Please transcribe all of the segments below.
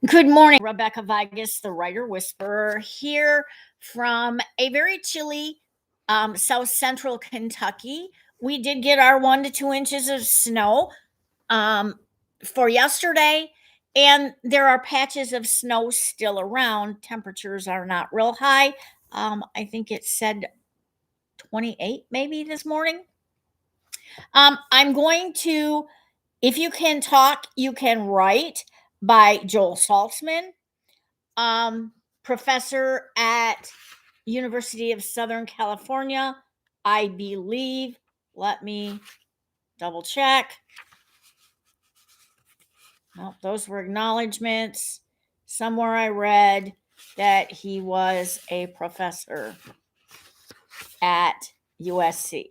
Good morning, Rebecca Vigus, the writer whisperer, here from a very chilly South Central Kentucky. We did get our 1 to 2 inches of snow um, for yesterday, and there are patches of snow still around. Temperatures are not real high. I think it said 28 maybe this morning. I'm going to, if you can talk, you can write by Joel Saltzman, um, professor at University of Southern California, I believe. Let me double check. No, those were acknowledgments. Somewhere I read that he was a professor at USC.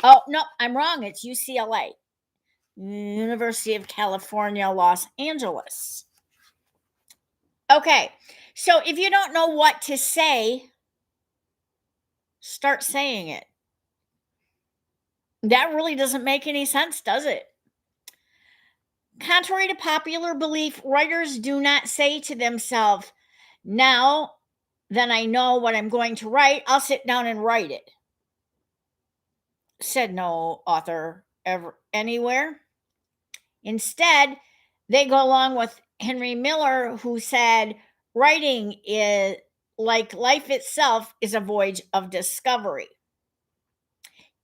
Oh, no, I'm wrong. It's UCLA, University of California, Los Angeles. Okay, so if you don't know what to say, start saying it. That really doesn't make any sense, does it? Contrary to popular belief, writers do not say to themselves, now that I know what I'm going to write, I'll sit down and write it. Said no author ever anywhere. Instead, they go along with Henry Miller, who said, writing is like life itself is a voyage of discovery.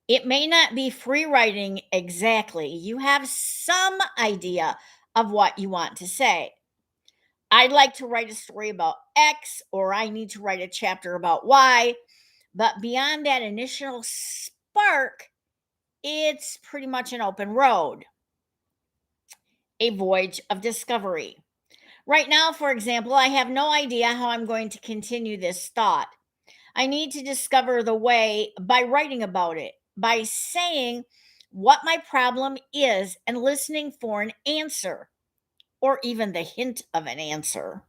It may not be free writing exactly. You have some idea of what you want to say. I'd like to write a story about X, or I need to write a chapter about Y. But beyond that initial spark, it's pretty much an open road, a voyage of discovery. Right now, for example, I have no idea how I'm going to continue this thought. I need to discover the way by writing about it, by saying what my problem is and listening for an answer, or even the hint of an answer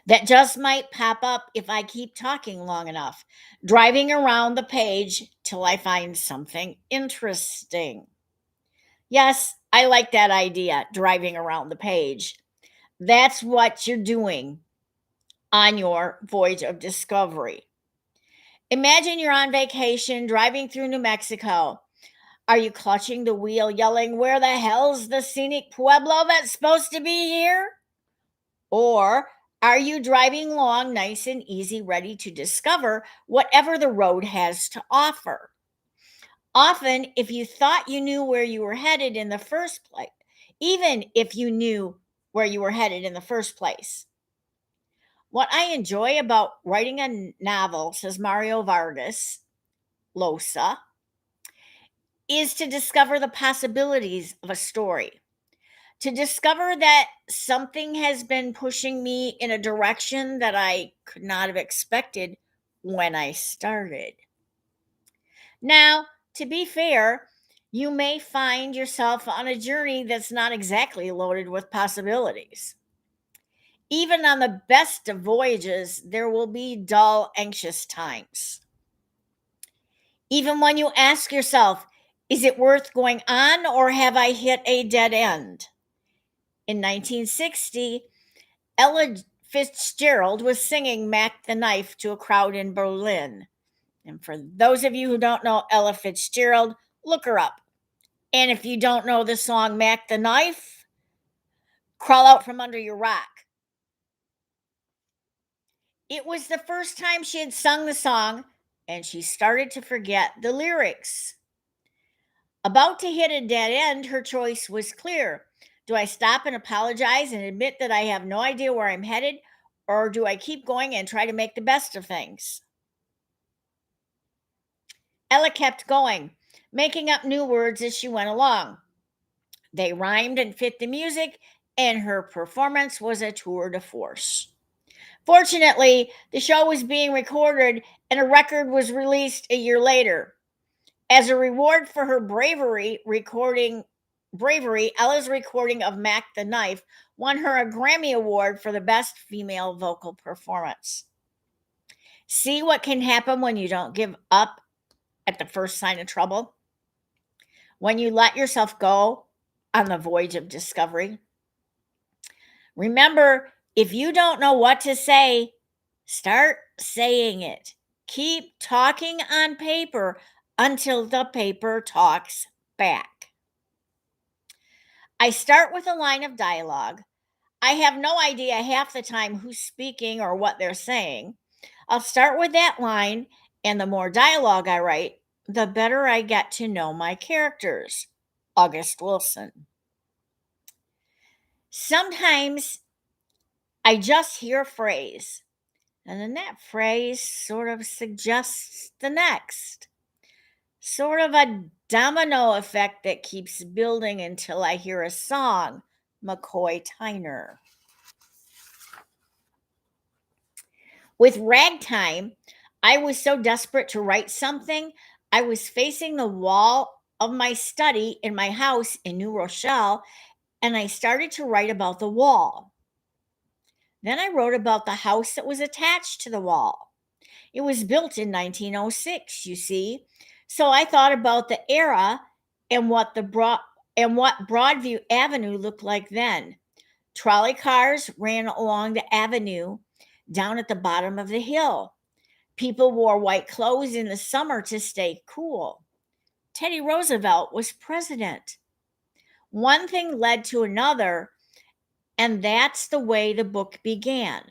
that just might pop up if I keep talking long enough, driving around the page till I find something interesting. Yes, I like that idea, driving around the page. That's what you're doing on your voyage of discovery. Imagine you're on vacation driving through New Mexico. Are you clutching the wheel, yelling, where the hell's the scenic pueblo that's supposed to be here? Or are you driving along nice and easy, ready to discover whatever the road has to offer? Often, if you thought you knew where you were headed in the first place, even if you knew where you were headed in the first place, what I enjoy about writing a novel, says Mario Vargas Llosa, is to discover the possibilities of a story, to discover that something has been pushing me in a direction that I could not have expected when I started. Now, to be fair, you may find yourself on a journey that's not exactly loaded with possibilities. Even on the best of voyages, there will be dull, anxious times. Even when you ask yourself, is it worth going on or have I hit a dead end? In 1960, Ella Fitzgerald was singing Mac the Knife to a crowd in Berlin. And for those of you who don't know Ella Fitzgerald, look her up. And if you don't know the song Mac the Knife, crawl out from under your rock. It was the first time she had sung the song, and she started to forget the lyrics. About to hit a dead end, her choice was clear. Do I stop and apologize and admit that I have no idea where I'm headed, or do I keep going and try to make the best of things? Ella kept going, making up new words as she went along. They rhymed and fit the music, and her performance was a tour de force. Fortunately, the show was being recorded and a record was released a year later. As a reward for her bravery, Ella's recording of Mac the Knife won her a Grammy Award for the Best Female Vocal Performance. See what can happen when you don't give up at the first sign of trouble? When you let yourself go on the voyage of discovery? Remember, if you don't know what to say, start saying it. Keep talking on paper until the paper talks back. I start with a line of dialogue. I have no idea half the time who's speaking or what they're saying. I'll start with that line, and the more dialogue I write, the better I get to know my characters. August Wilson. Sometimes I just hear a phrase, and then that phrase sort of suggests the next. Sort of a domino effect that keeps building until I hear a song. McCoy Tyner. With Ragtime, I was so desperate to write something, I was facing the wall of my study in my house in New Rochelle, and I started to write about the wall. Then I wrote about the house that was attached to the wall. It was built in 1906, you see. So I thought about the era and what Broadview Avenue looked like then. Trolley cars ran along the avenue down at the bottom of the hill. People wore white clothes in the summer to stay cool. Teddy Roosevelt was president. One thing led to another, and that's the way the book began.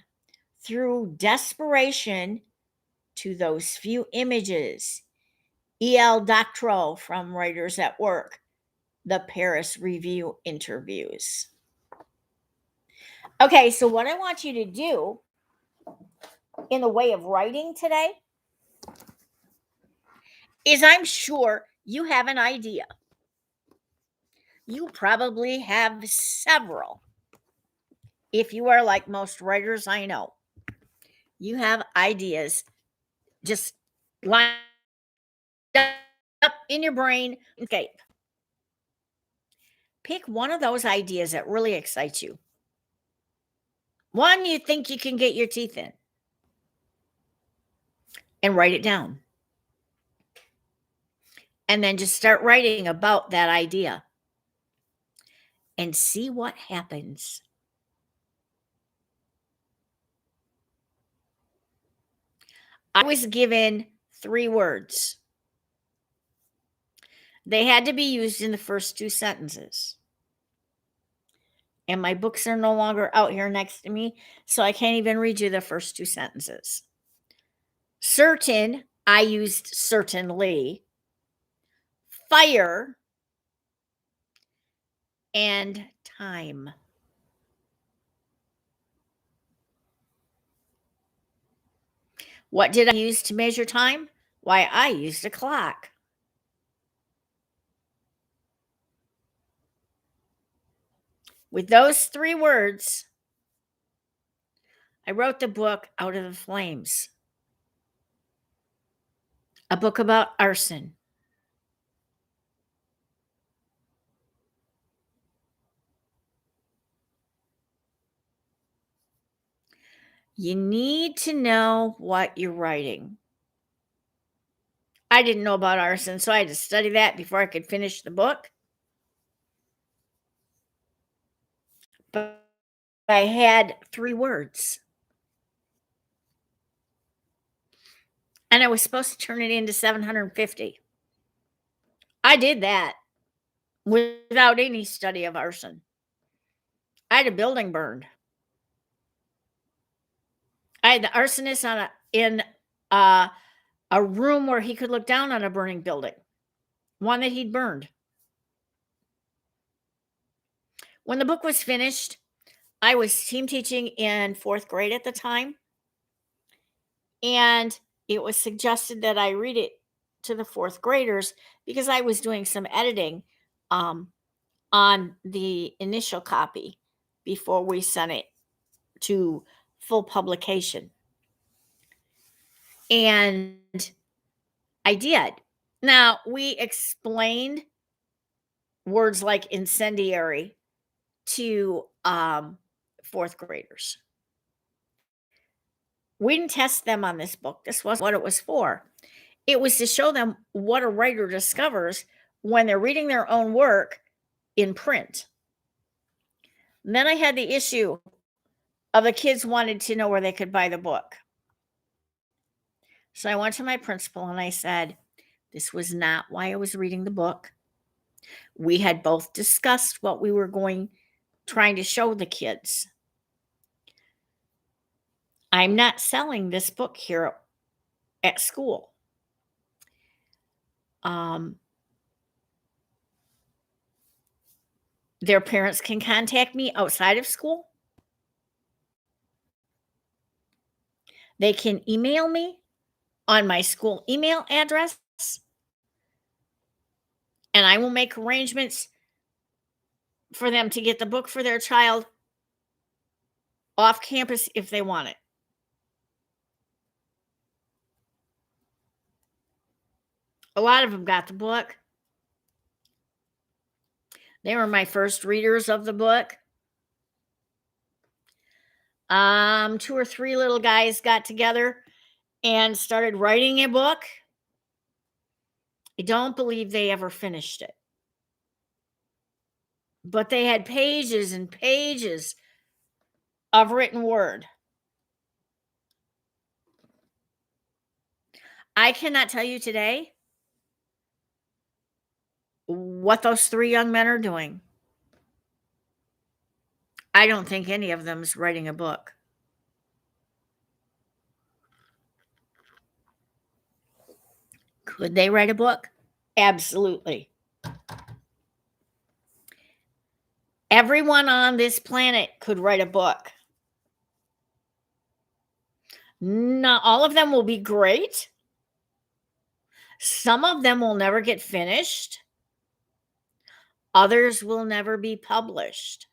Through desperation to those few images. E.L. Doctorow from Writers at Work, the Paris Review interviews. Okay, so what I want you to do in the way of writing today is I'm sure you have an idea. You probably have several. If you are like most writers I know, you have ideas just lined up in your brain. Okay. Pick one of those ideas that really excites you. One you think you can get your teeth in. And write it down. And then just start writing about that idea and see what happens. I was given 3 words. They had to be used in the first 2 sentences. And my books are no longer out here next to me, so I can't even read you the first 2 sentences. Certain, I used certainly. Fire and time. What did I use to measure time? Why, I used a clock. With those 3 words, I wrote the book Out of the Flames, a book about arson. You need to know what you're writing. I didn't know about arson, so I had to study that before I could finish the book. But I had 3 words. And I was supposed to turn it into 750. I did that without any study of arson. I had a building burned. I had the arsonist in a room where he could look down on a burning building, one that he'd burned. When the book was finished, I was team teaching in 4th grade at the time, and it was suggested that I read it to the 4th graders because I was doing some editing on the initial copy before we sent it to full publication. And I did. Now, we explained words like incendiary to 4th graders. We didn't test them on this book. This wasn't what it was for. It was to show them what a writer discovers when they're reading their own work in print. And then I had the issue of the kids wanted to know where they could buy the book. So I went to my principal and I said, this was not why I was reading the book. We had both discussed what we were trying to show the kids. I'm not selling this book here at school. Their parents can contact me outside of school. They can email me on my school email address, and I will make arrangements for them to get the book for their child off campus if they want it. A lot of them got the book. They were my first readers of the book. 2 or 3 little guys got together and started writing a book. I don't believe they ever finished it. But they had pages and pages of written word. I cannot tell you today what those 3 young men are doing. I don't think any of them is writing a book. Could they write a book? Absolutely. Everyone on this planet could write a book. Not all of them will be great. Some of them will never get finished. Others will never be published.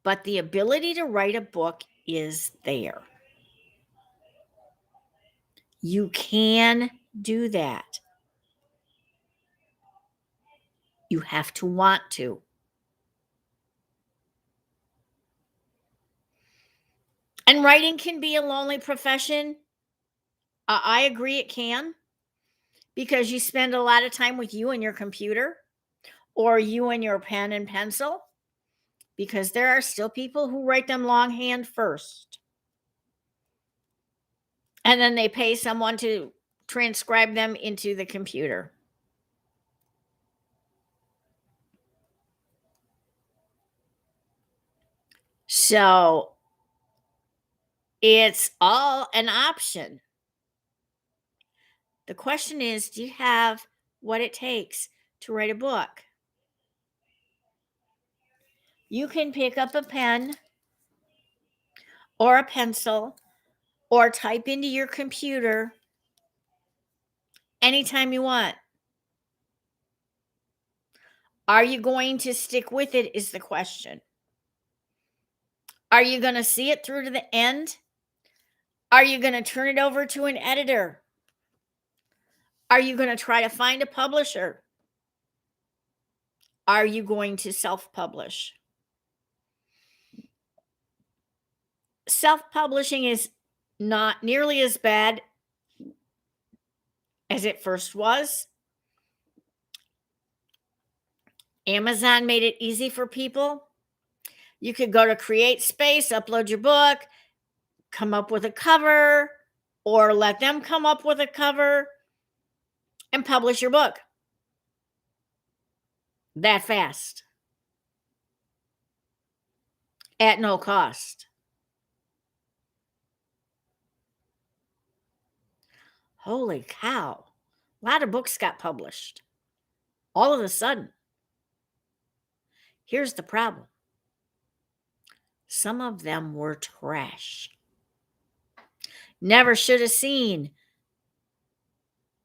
But the ability to write a book is there. You can do that. You have to want to. And writing can be a lonely profession. I agree it can, because you spend a lot of time with you and your computer, or you and your pen and pencil, because there are still people who write them longhand first. And then they pay someone to transcribe them into the computer. So it's all an option. The question is, do you have what it takes to write a book? You can pick up a pen or a pencil or type into your computer anytime you want. Are you going to stick with it is the question. Are you going to see it through to the end? Are you going to turn it over to an editor? Are you going to try to find a publisher? Are you going to self-publish? Self-publishing is not nearly as bad as it first was. Amazon made it easy for people. You could go to Create Space, upload your book, come up with a cover, or let them come up with a cover and publish your book. That fast. At no cost. Holy cow. A lot of books got published. All of a sudden. Here's the problem. Some of them were trash. Never should have seen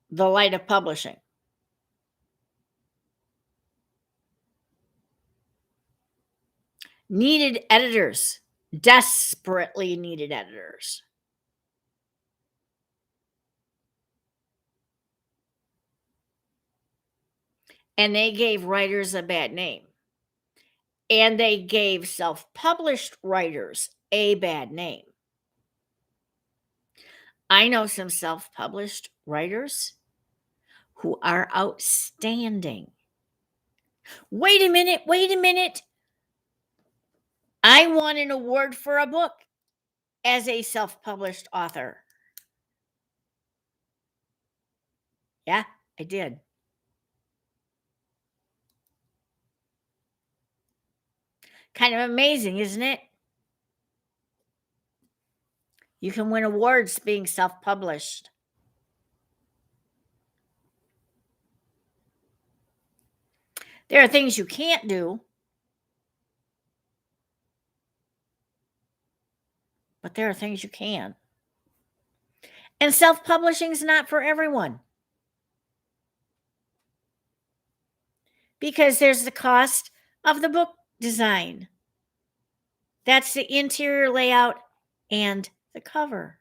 the light of publishing. Needed editors. Desperately needed editors. And they gave writers a bad name. And they gave self-published writers a bad name. I know some self-published writers who are outstanding. Wait a minute. I won an award for a book as a self-published author. Yeah, I did. Kind of amazing, isn't it? You can win awards being self-published. There are things you can't do, but there are things you can. And self-publishing is not for everyone because there's the cost of the book design. That's the interior layout and the cover.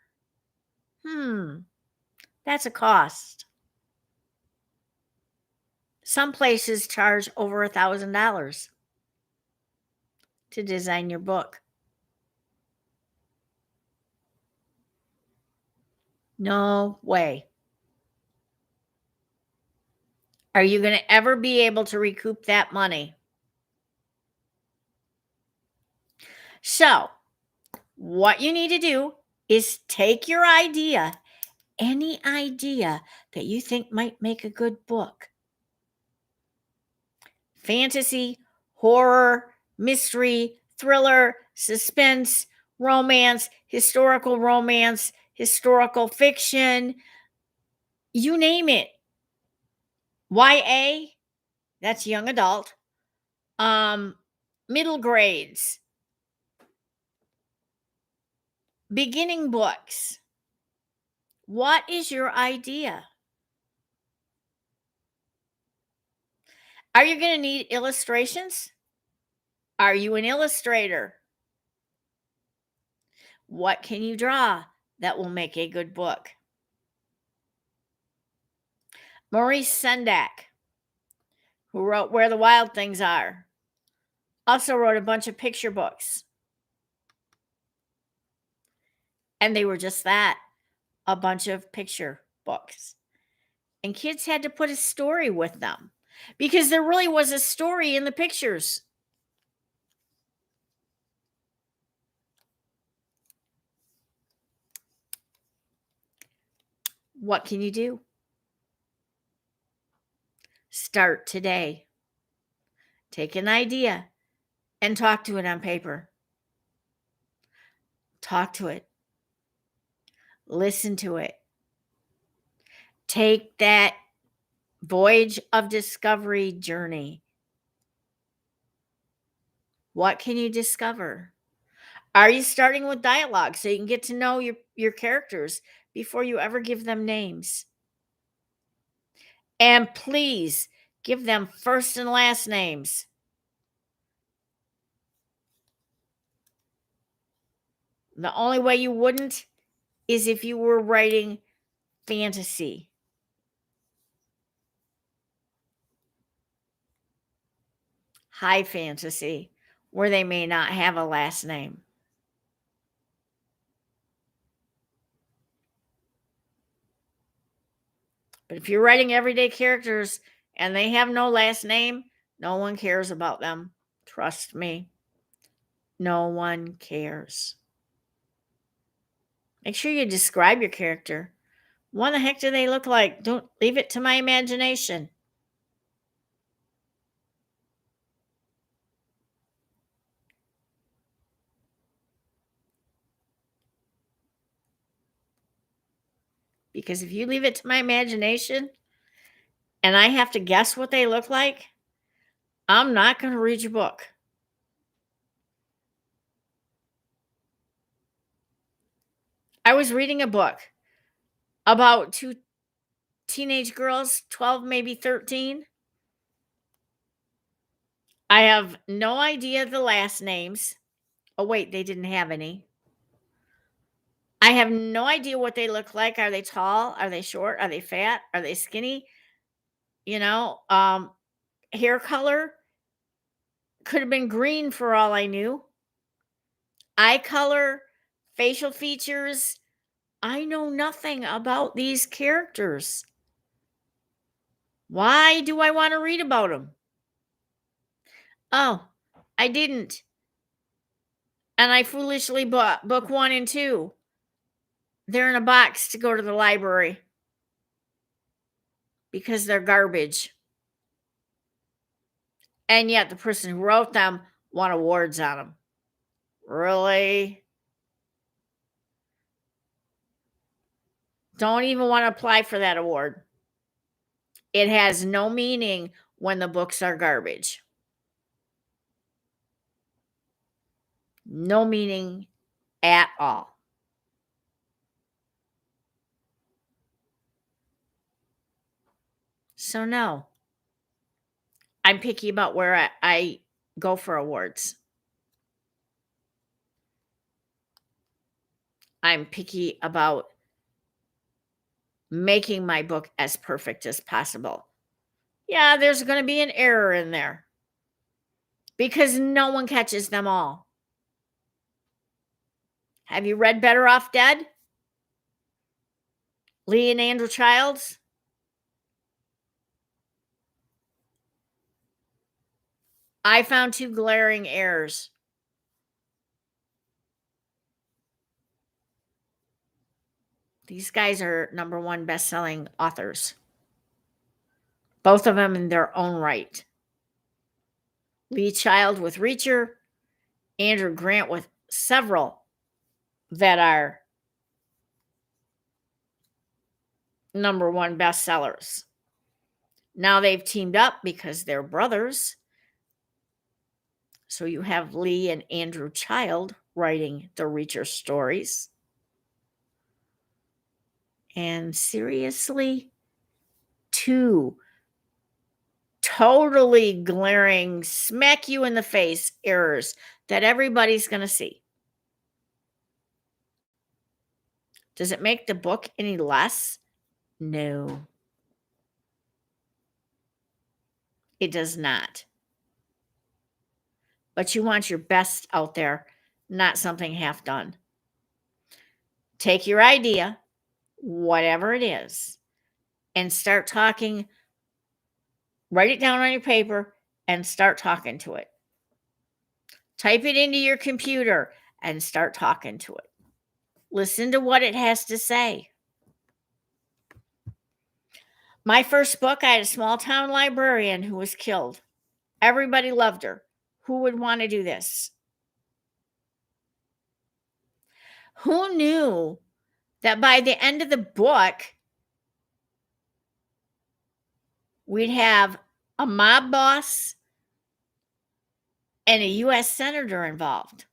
That's a cost. Some places charge over $1,000 to design your book. No way. Are you going to ever be able to recoup that money? So, what you need to do is take your idea, any idea that you think might make a good book. Fantasy, horror, mystery, thriller, suspense, romance, historical fiction, you name it. YA, that's young adult. Middle grades, beginning books. What is your idea? Are you going to need illustrations? Are you an illustrator? What can you draw that will make a good book? Maurice Sendak, who wrote Where the Wild Things Are, also wrote a bunch of picture books. And they were just that, a bunch of picture books. And kids had to put a story with them because there really was a story in the pictures. What can you do? Start today. Take an idea and talk to it on paper. Talk to it. Listen to it. Take that voyage of discovery journey. What can you discover? Are you starting with dialogue so you can get to know your characters before you ever give them names? And please give them first and last names. The only way you wouldn't is if you were writing fantasy. High fantasy, where they may not have a last name. But if you're writing everyday characters and they have no last name, no one cares about them. Trust me. No one cares. Make sure you describe your character. What the heck do they look like? Don't leave it to my imagination. Because if you leave it to my imagination and I have to guess what they look like, I'm not going to read your book. I was reading a book about two teenage girls, 12, maybe 13. I have no idea the last names. Oh, wait, they didn't have any. I have no idea what they look like. Are they tall? Are they short? Are they fat? Are they skinny? You know, hair color could have been green for all I knew. Eye color, facial features. I know nothing about these characters. Why do I want to read about them? Oh, I didn't. And I foolishly bought book 1 and 2. They're in a box to go to the library because they're garbage. And yet the person who wrote them won awards on them. Really? Don't even want to apply for that award. It has no meaning when the books are garbage. No meaning at all. So, no, I'm picky about where I go for awards. I'm picky about making my book as perfect as possible. Yeah, there's going to be an error in there because no one catches them all. Have you read Better Off Dead? Lee and Andrew Childs? I found 2 glaring errors. These guys are number 1 best-selling authors. Both of them in their own right. Lee Child with Reacher, Andrew Grant with several that are number 1 bestsellers. Now they've teamed up because they're brothers. So you have Lee and Andrew Child writing the Reacher stories. And seriously, 2 totally glaring, smack you in the face errors that everybody's going to see. Does it make the book any less? No, it does not. But you want your best out there, not something half done. Take your idea, whatever it is, and start talking. Write it down on your paper and start talking to it. Type it into your computer and start talking to it. Listen to what it has to say. My first book, I had a small town librarian who was killed. Everybody loved her. Who would want to do this? Who knew that by the end of the book, we'd have a mob boss and a U.S. senator involved?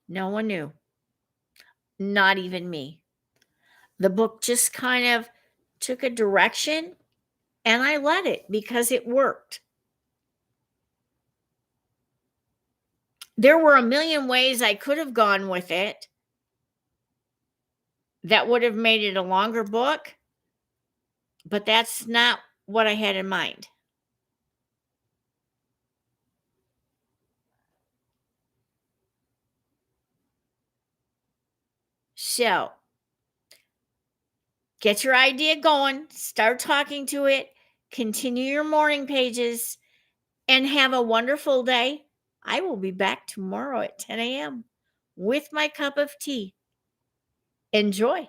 No one knew. Not even me. The book just kind of took a direction and I let it because it worked. There were a million ways I could have gone with it that would have made it a longer book, but that's not what I had in mind. So, get your idea going, start talking to it, continue your morning pages, and have a wonderful day. I will be back tomorrow at 10 a.m. with my cup of tea. Enjoy.